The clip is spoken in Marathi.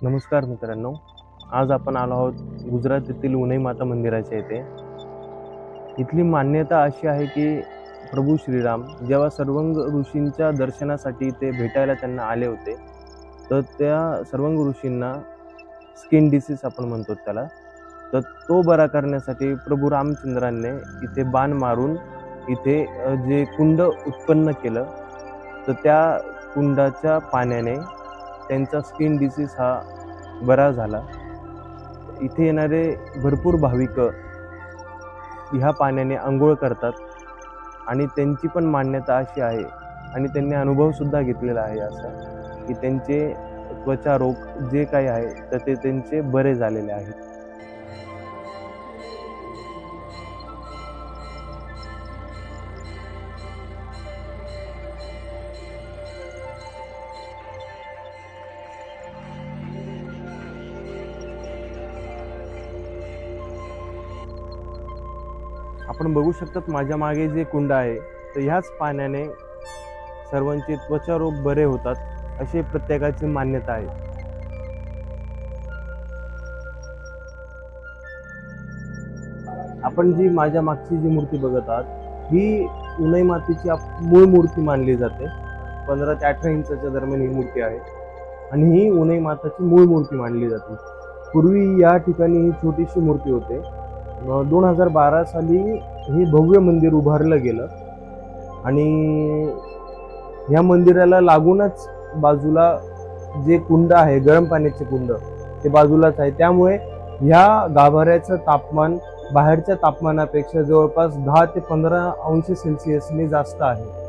नमस्कार मित्रांनो. आज आपण आलो आहोत गुजरात येथील उनई माता मंदिराच्या येथे. इथली मान्यता अशी आहे की प्रभू श्रीराम जेव्हा सर्वंग ऋषींच्या दर्शनासाठी ते भेटायला त्यांना आले होते, तर त्या सर्वंग ऋषींना स्किन डिसीज आपण म्हणतो त्याला, तर तो बरा करण्यासाठी प्रभू रामचंद्रांनी इथे बाण मारून इथे जे कुंड उत्पन्न केलं, तर त्या कुंडाच्या पाण्याने त्यांचा स्किन डिसीज हा बरा झाला. इथे येणारे भरपूर भाविक ह्या पाण्याने अंघोळ करतात आणि त्यांची पण मान्यता अशी आहे आणि त्यांनी अनुभव सुद्धा घेतलेला आहे असा, की त्यांचे त्वचा रोग जे काही आहे तर ते त्यांचे बरे झालेले आहेत. आपण बघू शकतात माझ्या मागे जे कुंड आहे, तर ह्याच पाण्याने सर्वांचे त्वचा रोग बरे होतात अशी प्रत्येकाची मान्यता आहे. आपण जी माझ्या मागची जी मूर्ती बघत आहात, ही उनई मातेची मूळ मूर्ती मानली जाते. 15 ते 18 इंचाच्या दरम्यान ही मूर्ती आहे आणि ही उनई माताची मूळ मूर्ती मानली जाते. पूर्वी या ठिकाणी ही छोटीशी मूर्ती होते. 2012 साली हे भव्य मंदिर उभारलं गेलं आणि ह्या मंदिराला लागूनच बाजूला जे कुंड आहे, गरम पाण्याचे कुंड, ते बाजूलाच आहे. त्यामुळे ह्या गाभाऱ्याचं तापमान बाहेरच्या तापमानापेक्षा जवळपास 10 ते 15 अंश सेल्सिअसने जास्त आहे.